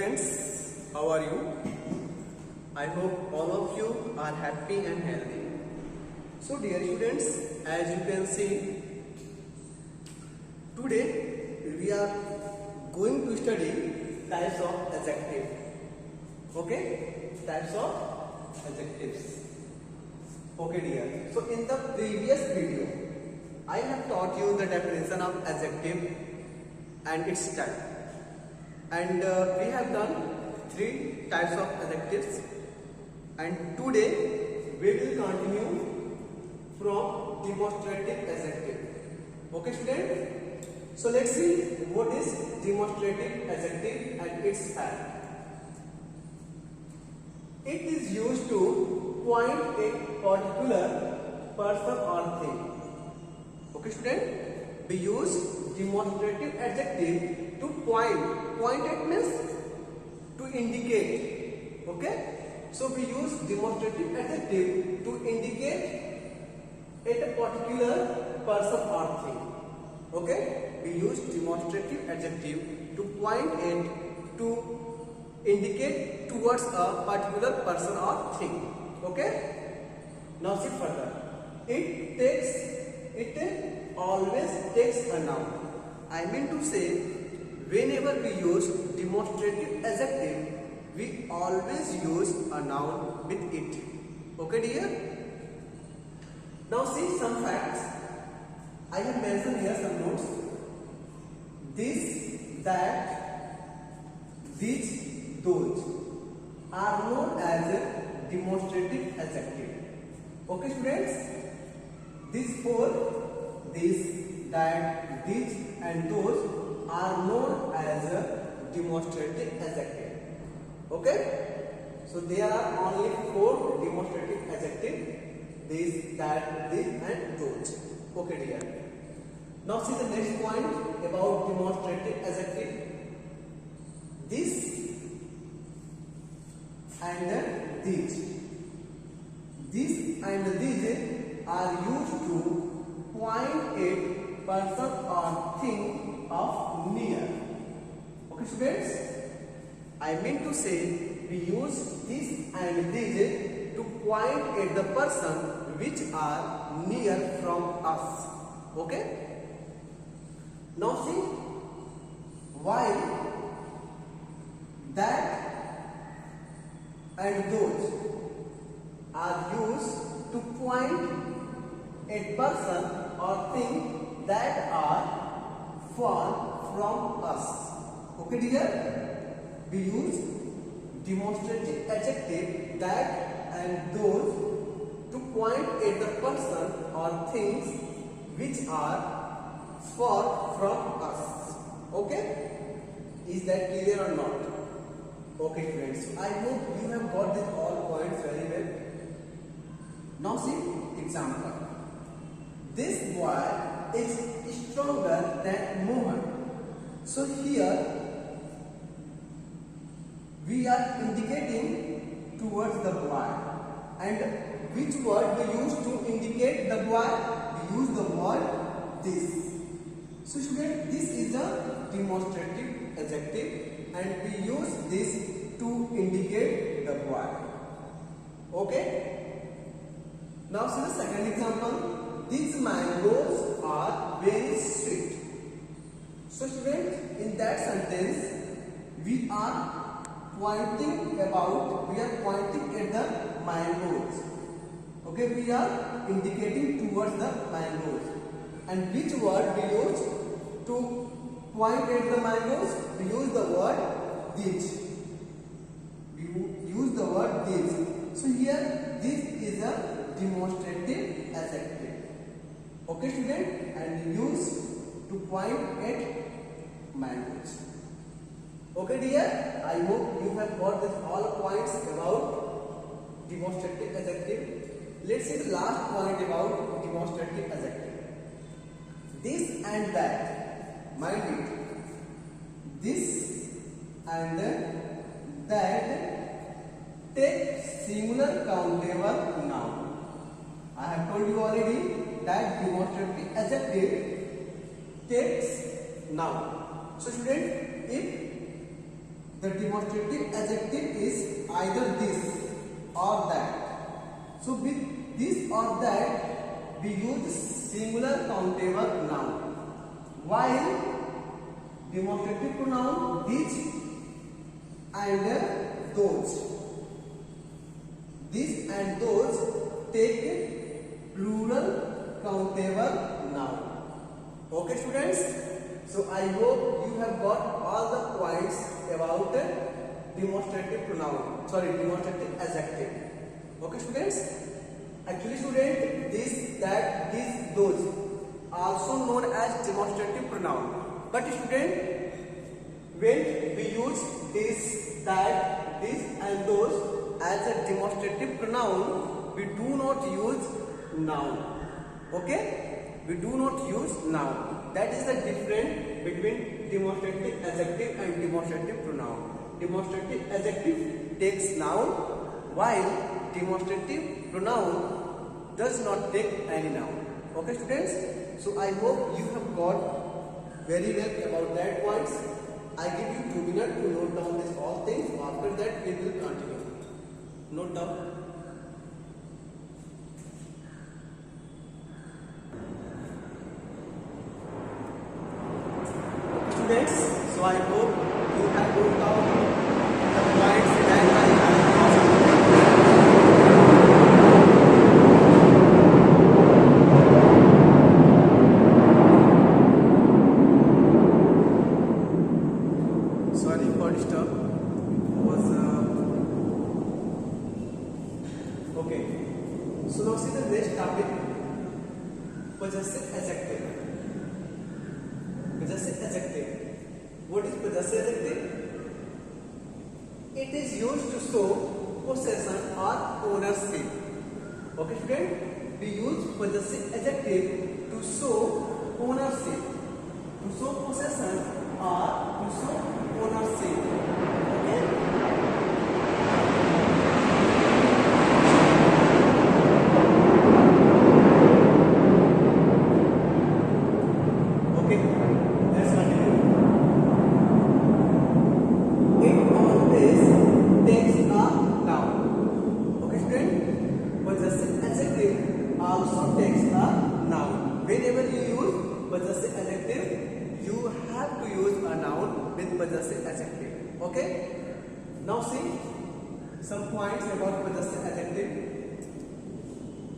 students, how are you? I hope all of you are happy and healthy. So dear students, as you can see, today we are going to study types of adjective. Okay, types of adjectives. Okay dear, so in the previous video I have taught you the definition of adjective and its type, and we have done 3 types of adjectives, and today we will continue from demonstrative adjective. Okay students, so let's see what is demonstrative adjective and its type. It is used to point a particular person or thing. Okay student, we use demonstrative adjective to point it means to indicate. Okay, so we use demonstrative adjective to indicate a particular person or thing. Okay, we use demonstrative adjective to point it to indicate towards a particular person or thing. Okay, now see further. It always takes a noun. I mean to say, whenever we use demonstrative adjective, we always use a noun with it. Okay dear? Now see some facts. I have mentioned here some notes. This, that, these, those are known as a demonstrative adjective. Okay students? These 4, this, that, these and those are known as a demonstrative adjective. Okay? So there are only 4 demonstrative adjectives: this, that, this and those. Okay dear. Now see the next point about demonstrative adjective. This and these. This and these are used to point a person or thing of near. Okay students, I mean to say we use this and this to point at the person which are near from us. Okay, now see, while, that and those are used to point a person or thing that are far from us. Okay dear, we use demonstrative adjective that and those to point at the person or things which are far from us. Okay, is that clear or not? Okay friends, I hope you have got these all points very well. Now see example. This boy is stronger than Mohan. So here we are indicating towards the boy. And which word we use to indicate the boy? We use the word this. So student, this is a demonstrative adjective and we use this to indicate the boy. Okay? Now see the second example. These mangoes are very sweet. So students, in that sentence we are pointing at the mangoes. Okay, we are indicating towards the mangoes. And which word we use to point at the mangoes? We use the word these. We use the word these. So here this is a demonstrative adjective. Okay student, and use to point at mangoes. Okay dear, I hope you have got this all points about demonstrative adjective. Let's see the last point about demonstrative adjective. This and that, mind it. This and that take singular countable noun. I have told you already that demonstrative adjective takes noun. So student, if The demonstrative adjective is either this or that. So with this or that, we use singular countable noun. While demonstrative pronoun this and those. This and those take plural countable noun. Okay, students? So I hope you have got all the points about demonstrative pronoun. Demonstrative adjective. Okay, students? Actually, student, this, that, this, those, also known as demonstrative pronoun. But student, when we use this, that, this, and those as a demonstrative pronoun, we do not use noun. Okay? We do not use noun. That is the difference between demonstrative adjective and demonstrative pronoun. Demonstrative adjective takes noun, while demonstrative pronoun does not take any noun. Okay, students? So I hope you have got very well about that points. I give you 2 minutes to note down this all things. After that, we will continue. Note down. Students, so I hope you have noted down the points that I have. Sorry for disturb. Okay. So now see the next topic. Possessive adjective. Possessive adjective. What is possessive adjective? It is used to show possession or ownership. Okay, student? We use possessive adjective to show ownership, to show possession or to show ownership. Okay? Also takes a noun. Whenever you use possessive adjective, you have to use a noun with possessive adjective. Okay? Now see some points about possessive adjective.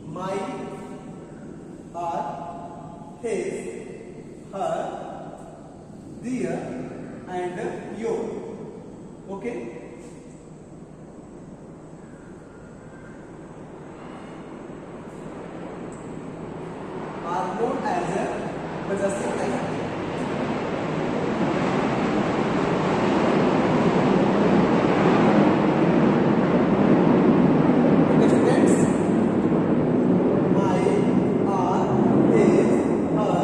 Mine, are, his, her, their, and your. Okay? Are known as a possessive adjective. Okay, students. My, are, his, her,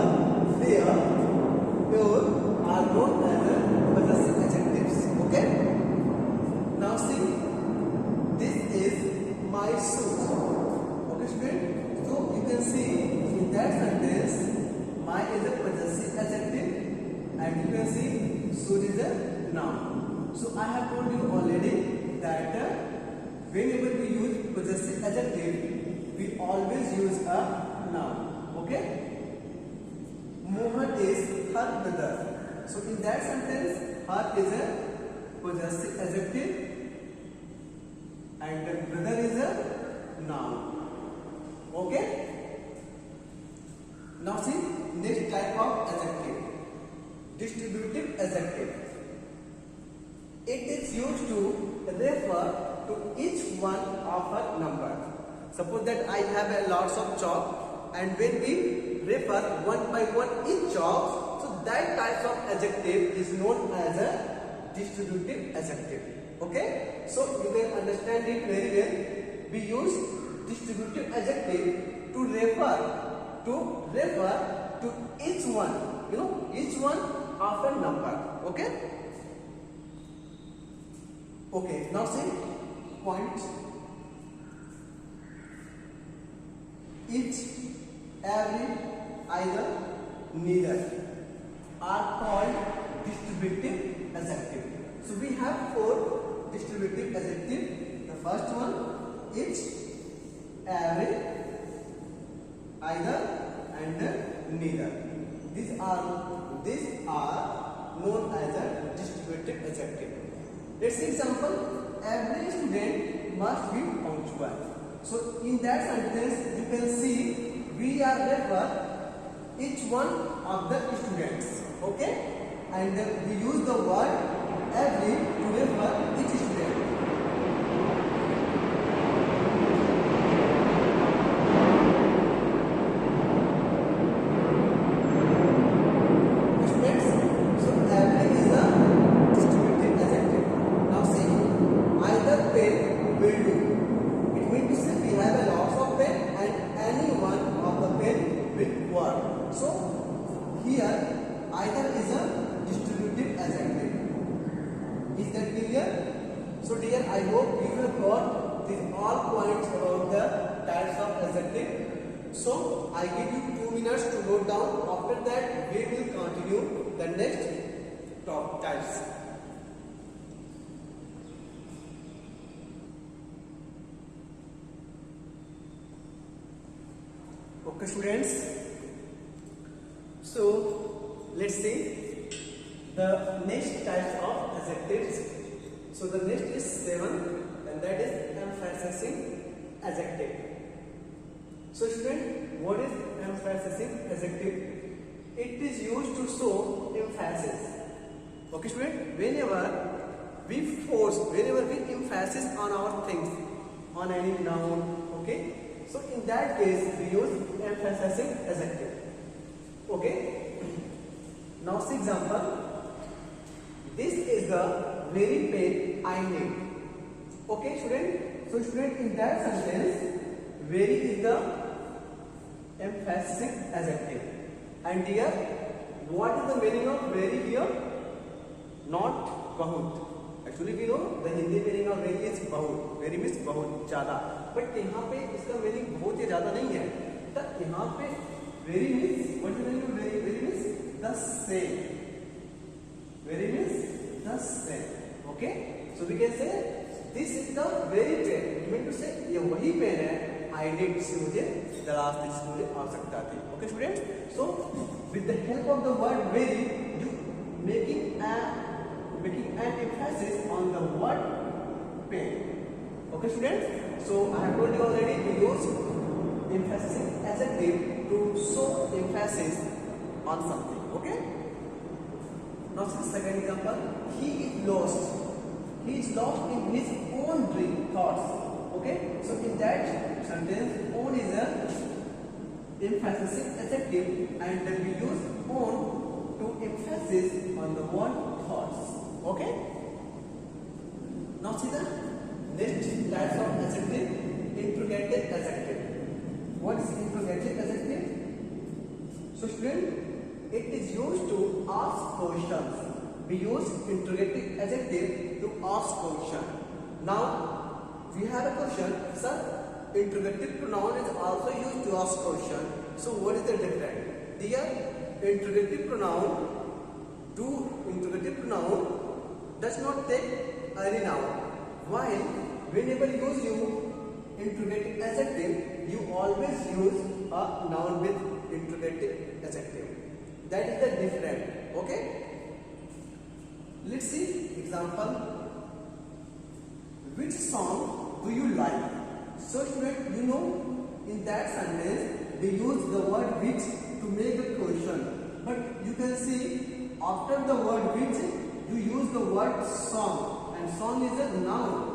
their, your are known as a possessive adjectives. Okay. Now see, this is my suit. Okay, student. So you can see. In that sentence, my is a possessive adjective and you can see should is a noun. So I have told you already that whenever we use possessive adjective, we always use a noun. Okay? Mohan is her brother. So in that sentence, her is a possessive adjective and brother is a noun. Okay? Now see, next type of adjective, distributive adjective. It is used to refer to each one of a number. Suppose that I have a lots of chalk, and when we refer one by one each chalk, so that type of adjective is known as a distributive adjective. Okay? So you can understand it very well. We use distributive adjective to refer to each one, each one of a number. Okay? Okay, now see point. Each, every, either, neither are called distributive adjective. So we have four distributive adjectives. The first one, each, every, either, and neither. These are known as a distributive adjective. Let's see example. Every student must be punctual. So in that sentence, you can see we are refer each one of the students. Okay, and we use the word every to refer each student. So here either is a distributive adjective. Is that clear? So dear, I hope you have got these all points about the types of adjective. So I give you 2 minutes to note down. After that we will continue the next top types. Okay students. So let's see the next type of adjectives. So the next is 7, and that is emphasizing adjective. So student, what is emphasizing adjective? It is used to show emphasis. Okay student, whenever we emphasize on our things, on any noun, okay. So in that case we use emphasizing adjective. Okay, now see example. This is the very pen I need. Okay student, so student, in that sentence very is the emphasizing adjective. And here what is the meaning of very here? Not bahut. Actually we know the Hindi meaning of very is bahut. Very means bahut ज़्यादा, but यहाँ पे इसका meaning बहुत ही ज़्यादा नहीं है. तो यहाँ पे very means, what is the meaning of very? Very means the same. Very means the same. Okay, so we can say this is the very pen. You mean to say ये वही pen है I need, जिससे मुझे तलाश थी, जिससे मुझे आवश्यकता थी. Okay students, so with the help of the word very, you making an emphasis on the word pen. Okay students, so I have told you already to use emphasizing adjective to show emphasis on something. Okay, now see the second example. He is lost. He is lost in his own dream thoughts. Okay, so in that sentence, own is a emphasizing adjective, and then we use own to emphasize on the word thoughts. Okay, now see the next types of adjective, interrogative adjective. What is interrogative adjective? So student, it is used to ask questions. We use interrogative adjective to ask question. Now we have a question, sir. Interrogative pronoun is also used to ask question. So what is the difference? Dear, interrogative pronoun does not take any noun. While whenever you use interrogative adjective, you always use a noun with interrogative adjective. That is the difference. Okay. Let's see example. Which song do you like? So student, you know, in that sentence we use the word which to make a question. But you can see after the word which you use the word song, and song is a noun.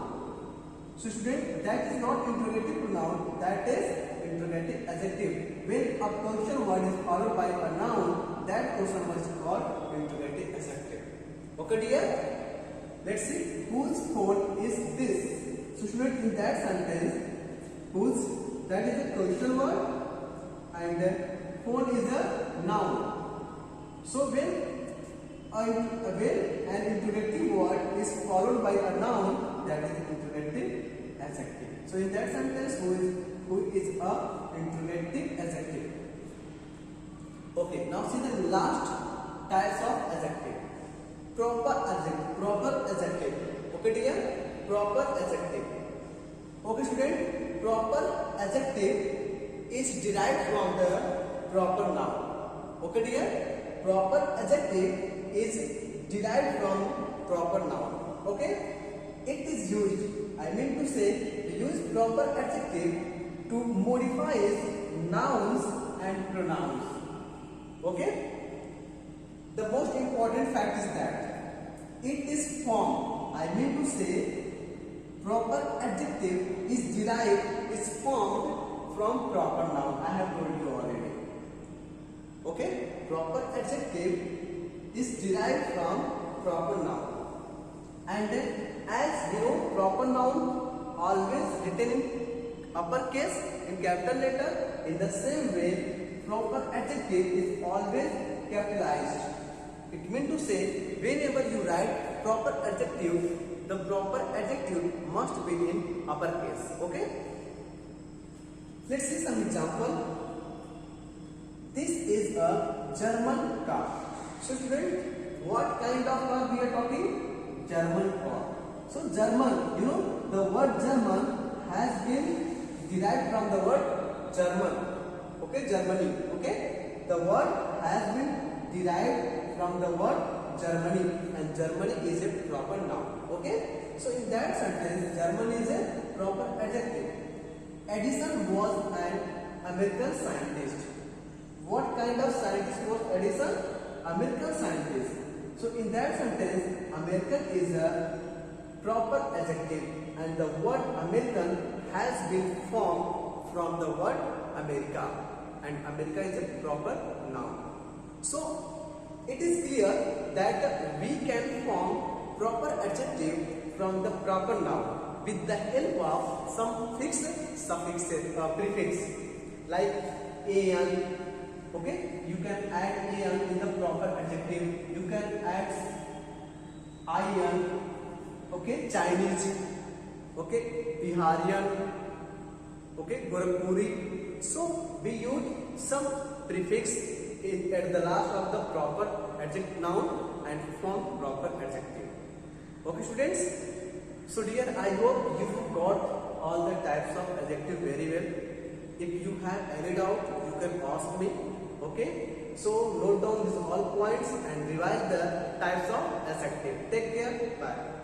So student, that is not interrogative pronoun, that is interrogative adjective. When a question word is followed by a noun, that question word is called interrogative adjective. Okay dear? Let's see, whose phone is this? So student, in that sentence, whose, that is a question word, and phone is a noun. So when an interrogative word is followed by a noun, that is interrogative adjective. So in that sentence, who is a interrogative adjective. Okay, now see the last types of adjective. proper adjective. Proper adjective. Okay, dear? Proper adjective. Okay, student. Proper adjective is derived from the proper noun. Okay, dear? Proper adjective is derived from proper noun. Okay? It is used, I mean to say, use proper adjective to modify nouns and pronouns. Okay? The most important fact is that it is formed, I mean to say, proper adjective is derived, is formed from proper noun. I have told you already. Okay? Proper adjective is derived from proper noun. And as you know, proper noun always written in uppercase, in capital letter. In the same way, proper adjective is always capitalized. It means to say, whenever you write proper adjective, the proper adjective must be in uppercase. Okay? Let's see some example. This is a German car. So student, what kind of car we are talking? German car. So German, you know, the word German has been derived from the word German. Okay, Germany. Okay, the word has been derived from the word Germany, and Germany is a proper noun. Okay, so in that sentence, Germany is a proper adjective. Edison was an American scientist. What kind of scientist was Edison? American scientist. So in that sentence, American is a proper adjective, and the word American has been formed from the word America, and America is a proper noun. So it is clear that we can form proper adjective from the proper noun with the help of some fixed suffixes, prefix like an. Okay, you can add an in the proper adjective. You can add iron. Okay, Chinese. Okay, Biharian. Okay, Gorakhpuri. So we use some prefix at the last of the proper adjective noun and form proper adjective. Okay, students. So dear, I hope you got all the types of adjective very well. If you have any doubt, you can ask me. Okay, so note down these all points and revise the types of adjective. Take care. Bye.